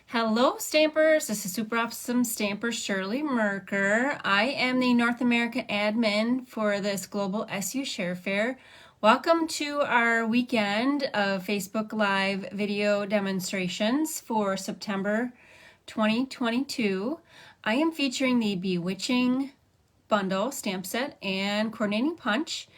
Hello Stampers, this is Super Awesome Stamper Shirley Merker. I am the North American admin for this Global SU Share Fair. Welcome to our weekend of Facebook Live video demonstrations for September 2022. I am featuring the Bewitching bundle, stamp set, and coordinating punch.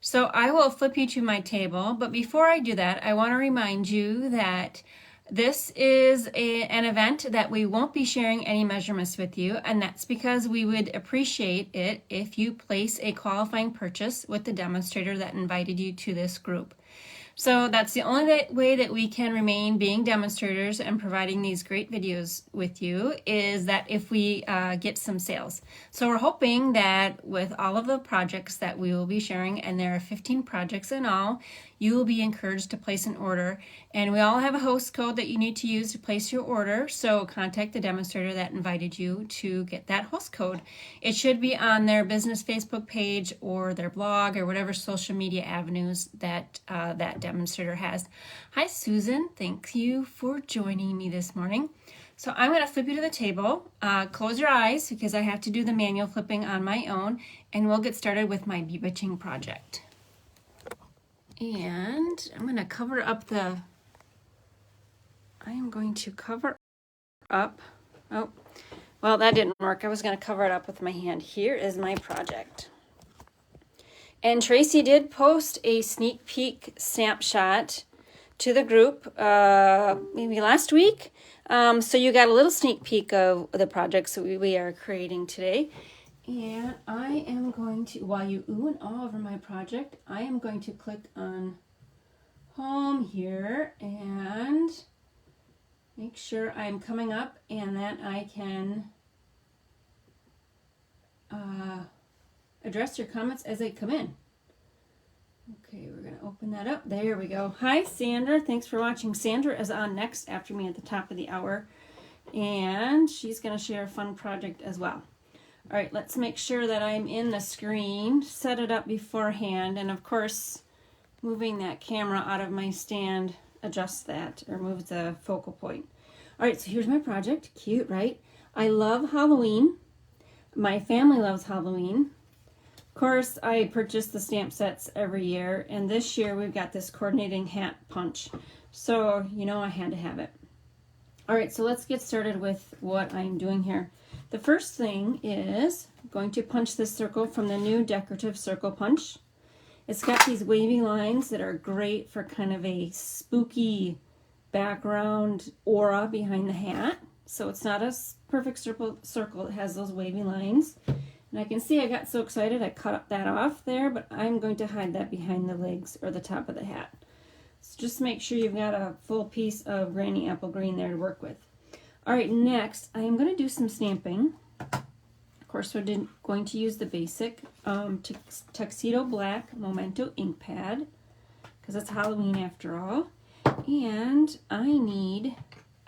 So I will flip you to my table, but before I do that, I want to remind you that this is an event that we won't be sharing any measurements with you, and that's because we would appreciate it if you place a qualifying purchase with the demonstrator that invited you to this group. So that's the only way that we can remain being demonstrators and providing these great videos with you is that if we get some sales. So we're hoping that with all of the projects that we will be sharing, and there are 15 projects in all, you will be encouraged to place an order. And we all have a host code that you need to use to place your order. So contact the demonstrator that invited you to get that host code. It should be on their business Facebook page or their blog or whatever social media avenues that that demonstrator has. Hi Susan, thank you for joining me this morning. So I'm going to flip you to the table. Close your eyes because I have to do the manual flipping on my own, and we'll get started with my Bewitching project. And I'm going to cover up the, I am going to cover up, oh, well that didn't work. I was going to cover it up with my hand. Here is my project. And Tracy did post a sneak peek snapshot to the group maybe last week. So you got a little sneak peek of the projects that we are creating today. And I am going to, while you ooh and ah over my project, I am going to click on home here and make sure I'm coming up and that I can address your comments as they come in. Okay, we're going to open that up. There we go. Hi, Sandra. Thanks for watching. Sandra is on next after me at the top of the hour, and she's going to share a fun project as well. All right, let's make sure that I'm in the screen, set it up beforehand, and of course, moving that camera out of my stand adjusts that or moves the focal point. All right, so here's my project. Cute, right? I love Halloween. My family loves Halloween. Of course, I purchase the stamp sets every year, and this year we've got this coordinating hat punch. So, you know, I had to have it. All right, so let's get started with what I'm doing here. The first thing is I'm going to punch this circle from the new decorative circle punch. It's got these wavy lines that are great for kind of a spooky background aura behind the hat. So it's not a perfect circle. It has those wavy lines. And I can see I got so excited I cut that off there, but I'm going to hide that behind the legs or the top of the hat. So just make sure you've got a full piece of Granny Apple Green there to work with. All right, next I am going to do some stamping. Of course, we're going to use the basic Tuxedo Black Memento ink pad because it's Halloween after all. And I need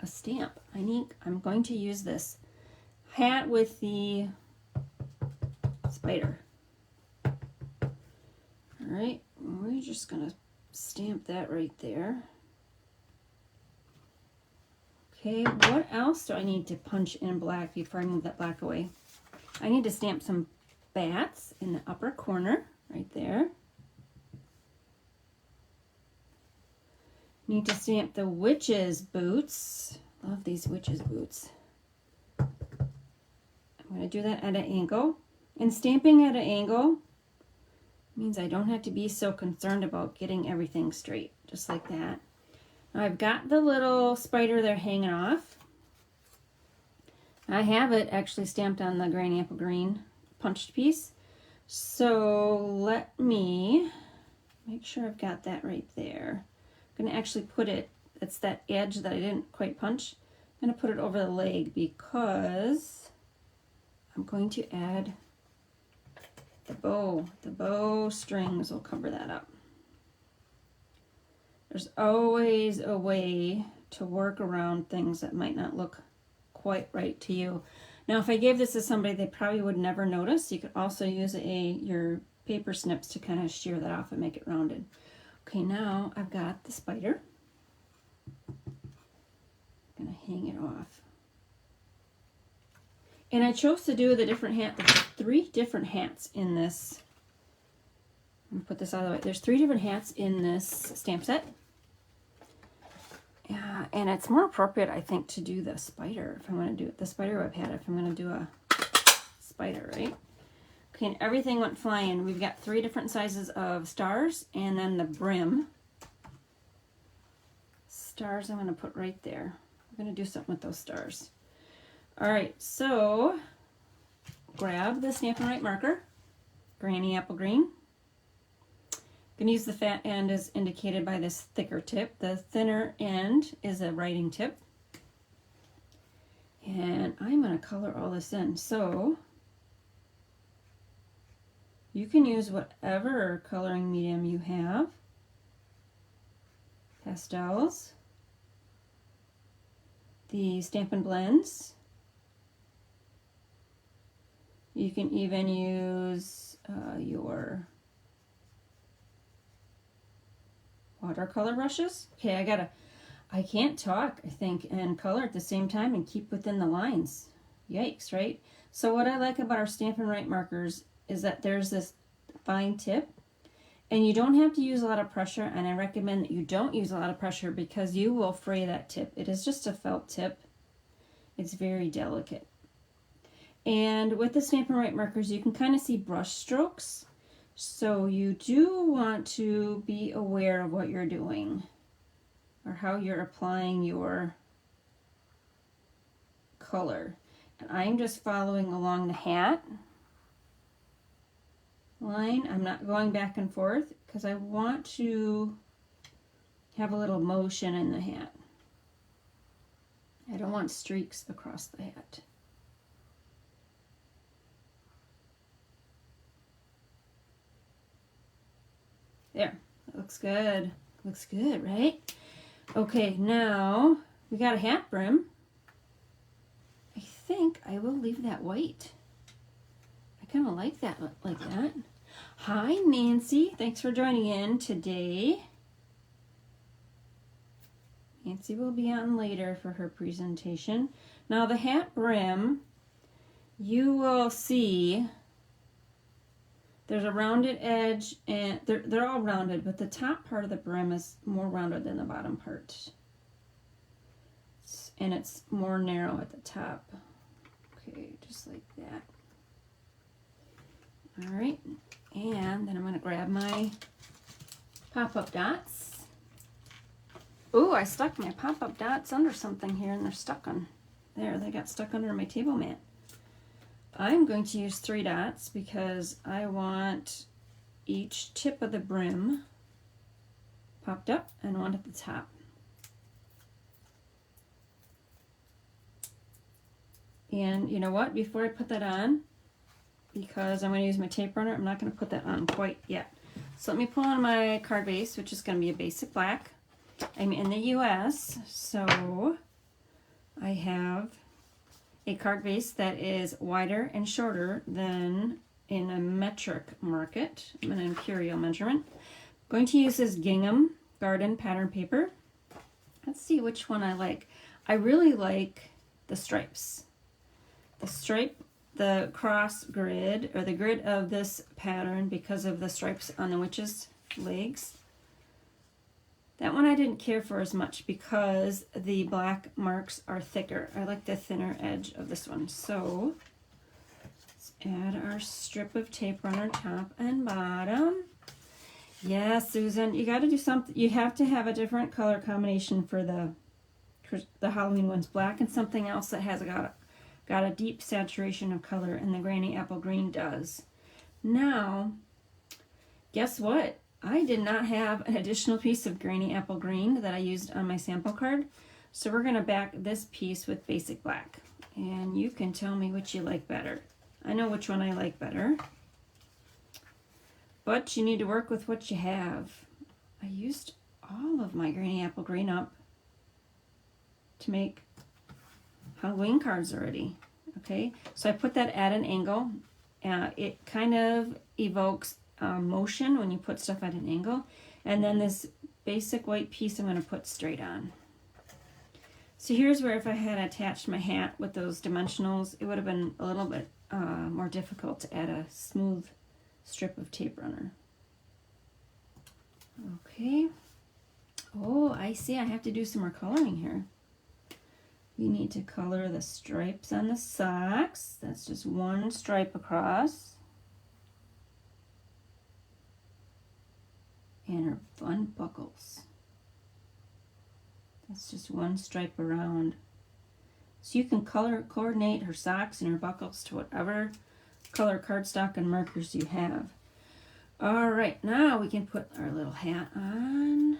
a stamp. I'm going to use this hat with the spider. All right, we're just going to stamp that right there. Okay, what else do I need to punch in black before I move that black away? I need to stamp some bats in the upper corner, right there. Need to stamp the witch's boots. Love these witch's boots. I'm going to do that at an angle. And stamping at an angle means I don't have to be so concerned about getting everything straight, just like that. Now I've got the little spider there hanging off. I have it actually stamped on the Granny Apple Green punched piece. So let me make sure I've got that right there. I'm going to actually put it, it's that edge that I didn't quite punch. I'm going to put it over the leg because I'm going to add the bow. The bow strings will cover that up. There's always a way to work around things that might not look quite right to you. Now, if I gave this to somebody, they probably would never notice. You could also use your paper snips to kind of shear that off and make it rounded. Okay, now I've got the spider. I'm going to hang it off. And I chose to do the different hat. There's 3 different hats in this. I'm going to put this out of the way. There's 3 different hats in this stamp set. And it's more appropriate, I think, to do the spider if I'm going to do it. The spider web hat if I'm going to do a spider, right? Okay, and everything went flying. We've got 3 different sizes of stars, and then the brim. Stars I'm going to put right there. I'm going to do something with those stars. All right, so grab the Stampin' Write marker, Granny Apple Green. I'm going to use the fat end as indicated by this thicker tip. The thinner end is a writing tip. And I'm going to color all this in. So you can use whatever coloring medium you have. Pastels, the Stampin' Blends. You can even use your watercolor brushes. Okay, I can't talk, I think, and color at the same time and keep within the lines. Yikes, right? So what I like about our Stampin' Write markers is that there's this fine tip, and you don't have to use a lot of pressure, and I recommend that you don't use a lot of pressure because you will fray that tip. It is just a felt tip. It's very delicate. And with the Stampin' Write markers, you can kind of see brush strokes. So you do want to be aware of what you're doing or how you're applying your color. And I'm just following along the hat line. I'm not going back and forth because I want to have a little motion in the hat. I don't want streaks across the hat. There, that looks good. Looks good, right? Okay, now we got a hat brim. I think I will leave that white. I kind of like that, Hi, Nancy. Thanks for joining in today. Nancy will be on later for her presentation. Now the hat brim, you will see there's a rounded edge, and they're all rounded, but the top part of the brim is more rounded than the bottom part. And it's more narrow at the top. Okay, just like that. All right, and then I'm going to grab my pop-up dots. Ooh, I stuck my pop-up dots under something here, and they're stuck on there. They got stuck under my table mat. I'm going to use 3 dots because I want each tip of the brim popped up and one at the top. And you know what? Before I put that on, because I'm going to use my tape runner, I'm not going to put that on quite yet. So let me pull on my card base, which is going to be a basic black. I'm in the US, so I have a card base that is wider and shorter than in a metric market. I'm an imperial measurement. I'm going to use this gingham garden pattern paper. Let's see which one I like. I really like the stripes. The stripe, the cross grid, or the grid of this pattern because of the stripes on the witch's legs. That one I didn't care for as much because the black marks are thicker. I like the thinner edge of this one. So let's add our strip of tape runner top and bottom. Yeah, Susan, you got to do something. You have to have a different color combination for the Halloween ones. Black and something else that has got a deep saturation of color, and the Granny Apple Green does. Now, guess what? I did not have an additional piece of Granny Apple Green that I used on my sample card. So we're going to back this piece with basic black. And you can tell me which you like better. I know which one I like better. But you need to work with what you have. I used all of my Granny Apple Green up to make Halloween cards already. Okay, so I put that at an angle. It kind of evokes motion when you put stuff at an angle. And then this basic white piece I'm going to put straight on. So here's where if I had attached my hat with those dimensionals, it would have been a little bit more difficult to add a smooth strip of tape runner. Okay. Oh, I see I have to do some more coloring here. We need to color the stripes on the socks. That's just one stripe across. And her fun buckles. That's just one stripe around. So you can coordinate her socks and her buckles to whatever color cardstock and markers you have. All right, now we can put our little hat on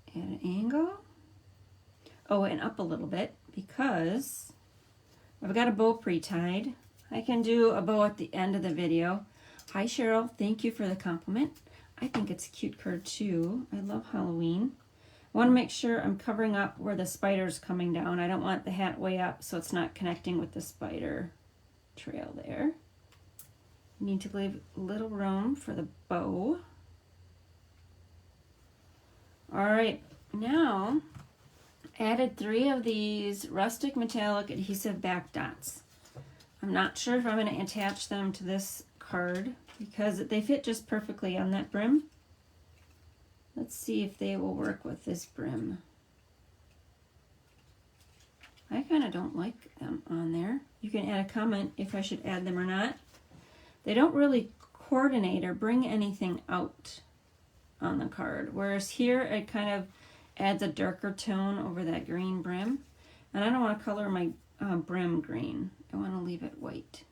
at an angle. Oh, and up a little bit because I've got a bow pre-tied. I can do a bow at the end of the video. Hi, Cheryl. Thank you for the compliment. I think it's a cute card too. I love Halloween. I want to make sure I'm covering up where the spider's coming down. I don't want the hat way up so it's not connecting with the spider trail there. Need to leave a little room for the bow. All right, now added 3 of these rustic metallic adhesive back dots. I'm not sure if I'm going to attach them to this card because they fit just perfectly on that brim. Let's see if they will work with this brim. I kind of don't like them on there. You can add a comment if I should add them or not. They don't really coordinate or bring anything out on the card, whereas here it kind of adds a darker tone over that green brim. And I don't want to color my brim green. I want to leave it white.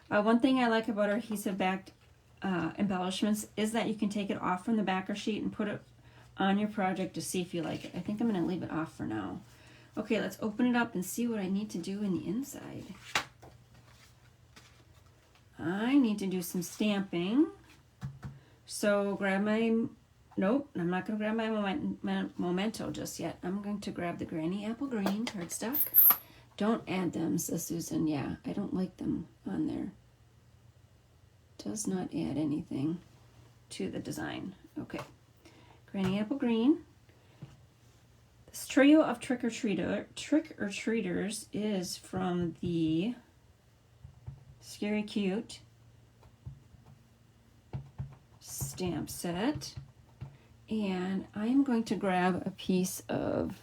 One thing I like about our adhesive backed embellishments is that you can take it off from the backer sheet and put it on your project to see if you like it. I think I'm going to leave it off for now. Okay, let's open it up and see what I need to do in the inside. I need to do some stamping. So grab my, nope, I'm not going to grab my Memento just yet. I'm going to grab the Granny Apple Green cardstock. Don't add them, says Susan. Yeah, I don't like them on there. Does not add anything to the design. Okay, Granny Apple Green. This trio of trick-or-treaters is from the Scary Cute stamp set. And I'm going to grab a piece of,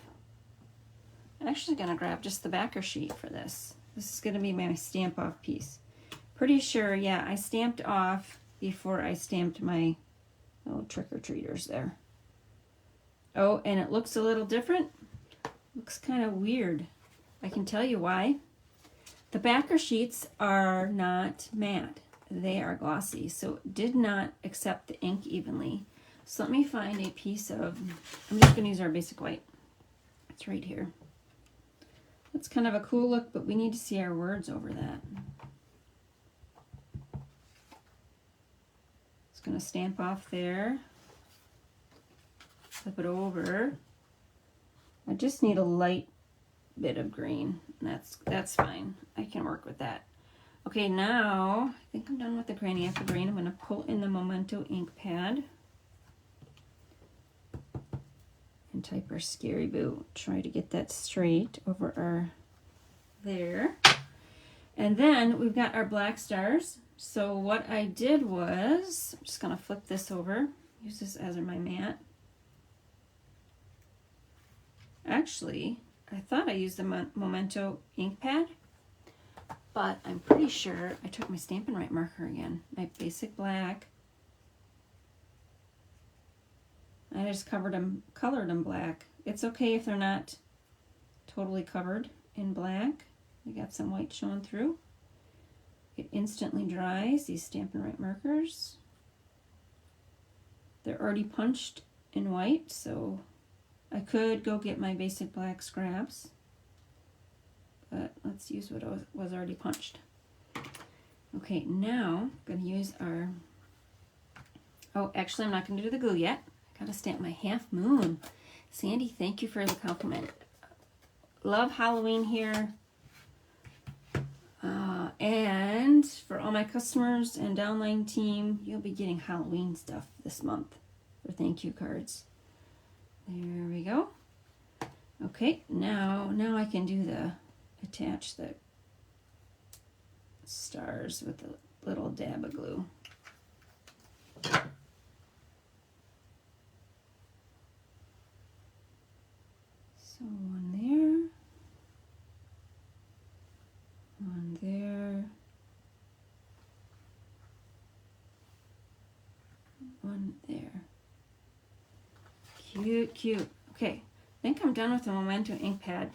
I'm actually going to grab just the backer sheet for this. This is going to be my stamp off piece. Pretty sure, yeah, I stamped off before I stamped my little trick-or-treaters there. Oh, and it looks a little different. Looks kind of weird. I can tell you why. The backer sheets are not matte. They are glossy, so it did not accept the ink evenly. So let me find a piece of, I'm just going to use our basic white. It's right here. It's kind of a cool look, but we need to see our words over that. It's going to stamp off there. Flip it over. I just need a light bit of green. That's fine. I can work with that. Okay, now I think I'm done with the Granny Apple Green. I'm going to pull in the Memento ink pad and type our Scary Boo. Try to get that straight over our there. And then we've got our black stars. So what I did was, I'm just going to flip this over, use this as my mat. Actually, I thought I used the Memento ink pad, but I'm pretty sure I took my Stampin' Right marker again, my basic black. I just colored them black. It's okay if they're not totally covered in black. We got some white showing through. It instantly dries, these Stampin' Right markers. They're already punched in white, so I could go get my basic black scraps, but let's use what was already punched. Okay, now I'm going to use our, oh, actually I'm not going to do the glue yet. I got to stamp my half moon. Sandy, thank you for the compliment. Love Halloween here. And for all my customers and downline team, you'll be getting Halloween stuff this month for thank you cards. There we go. Okay, now I can do attach the stars with a little dab of glue. So one there, one there, one there. Cute, cute. Okay, I think I'm done with the Memento ink pad.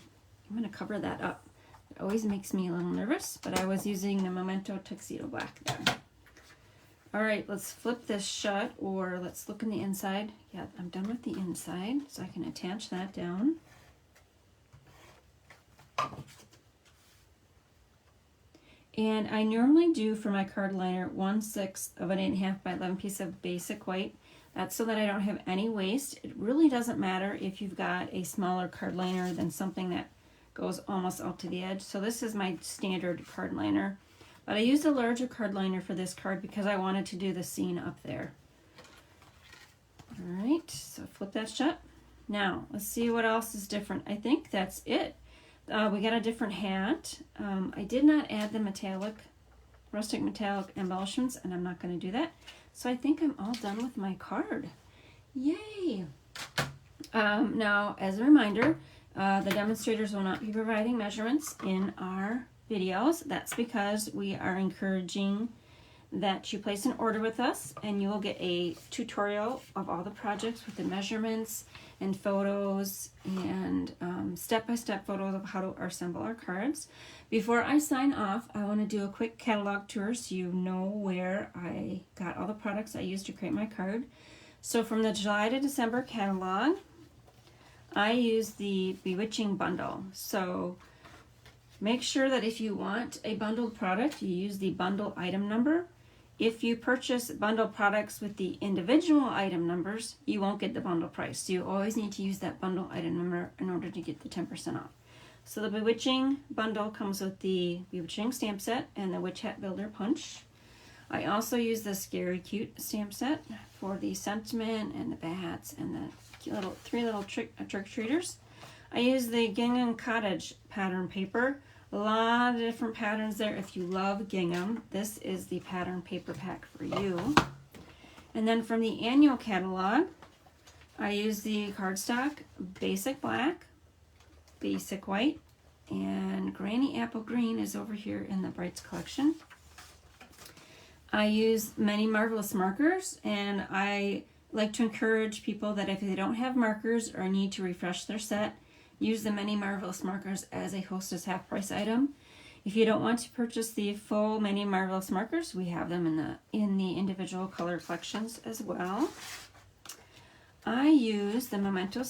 I'm going to cover that up. It always makes me a little nervous, but I was using the Memento Tuxedo Black there. All right, let's flip this shut, or let's look in the inside. Yeah, I'm done with the inside, so I can attach that down. And I normally do for my card liner 1/6 of an 8.5 by 11 piece of basic white. That's so that I don't have any waste. It really doesn't matter if you've got a smaller card liner than something that goes almost out to the edge. So this is my standard card liner. But I used a larger card liner for this card because I wanted to do the scene up there. All right, so flip that shut. Now, let's see what else is different. I think that's it. We got a different hat. I did not add the rustic metallic embellishments, and I'm not going to do that. So I think I'm all done with my card. Yay! Now, as a reminder, the demonstrators will not be providing measurements in our videos. That's because we are encouraging that you place an order with us, and you will get a tutorial of all the projects with the measurements and photos and step-by-step photos of how to assemble our cards. Before I sign off, I want to do a quick catalog tour so you know where I got all the products I used to create my card. So from the July to December catalog, I used the Bewitching bundle. So make sure that if you want a bundled product, you use the bundle item number. If you purchase bundled products with the individual item numbers, you won't get the bundle price. So you always need to use that bundle item number in order to get the 10% off. So the Bewitching bundle comes with the Bewitching stamp set and the Witch Hat Builder punch. I also use the Scary Cute stamp set for the sentiment and the bats and the three little trick-or-treaters. I use the Gingham Cottage pattern paper. A lot of different patterns there. If you love gingham, this is the pattern paper pack for you. And then from the annual catalog, I use the cardstock Basic Black, Basic White, and Granny Apple Green is over here in the Brights collection. I use many Marvelous markers, and I like to encourage people that if they don't have markers or need to refresh their set, use the Many Marvelous markers as a Hostess half price item. If you don't want to purchase the full Many Marvelous markers, we have them in the individual color collections as well. I use the Memento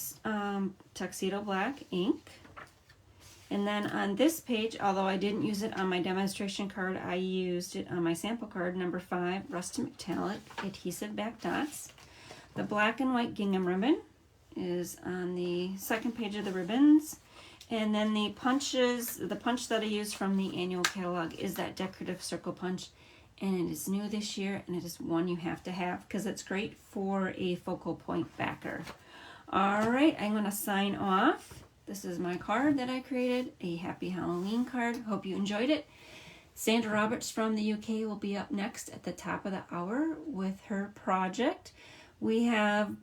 Tuxedo Black ink. And then on this page, although I didn't use it on my demonstration card, I used it on my sample card, number 5, Rustic Metallic Adhesive Back Dots. The black and white gingham ribbon is on the second page of the ribbons. And then the punch that I use from the annual catalog is that decorative circle punch. And it is new this year, and it is one you have to have because it's great for a focal point backer. All right, I'm going to sign off. This is my card that I created, a Happy Halloween card. Hope you enjoyed it. Sandra Roberts from the UK will be up next at the top of the hour with her project. We have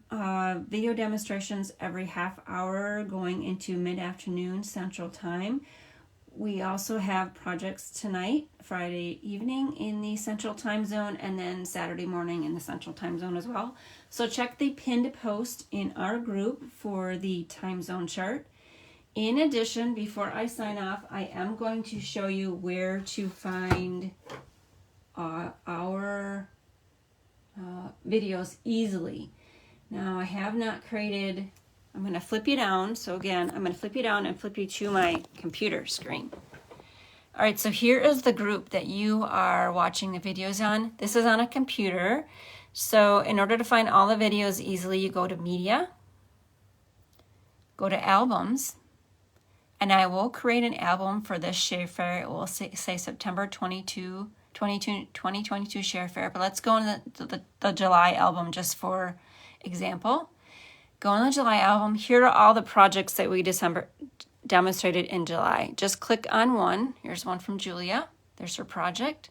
video demonstrations every half hour going into mid-afternoon Central Time. We also have projects tonight, Friday evening in the Central Time Zone, and then Saturday morning in the Central Time Zone as well. So check the pinned post in our group for the time zone chart. In addition, before I sign off, I am going to show you where to find our videos easily. Now, I have not created, I'm going to flip you down. So again, I'm going to flip you down and flip you to my computer screen. All right, so here is the group that you are watching the videos on. This is on a computer. So in order to find all the videos easily, you go to Media, go to Albums, and I will create an album for this Share Fair. It will say September 2022 Share Fair, but let's go into the July album just for example. Go on the July album. Here are all the projects that we demonstrated in July. Just click on one. Here's one from Julia. There's her project.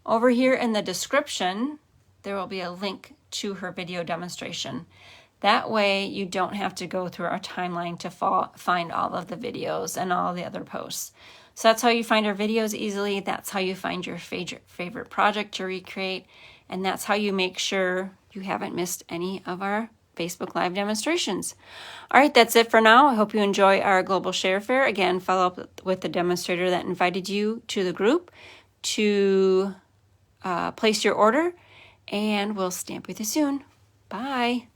Over here in the description, there will be a link to her video demonstration. That way you don't have to go through our timeline to find all of the videos and all the other posts. So that's how you find our videos easily. That's how you find your favorite project to recreate. And that's how you make sure you haven't missed any of our Facebook Live demonstrations. All right, that's it for now. I hope you enjoy our Global Share Fair. Again, follow up with the demonstrator that invited you to the group to place your order, and we'll stamp with you soon. Bye.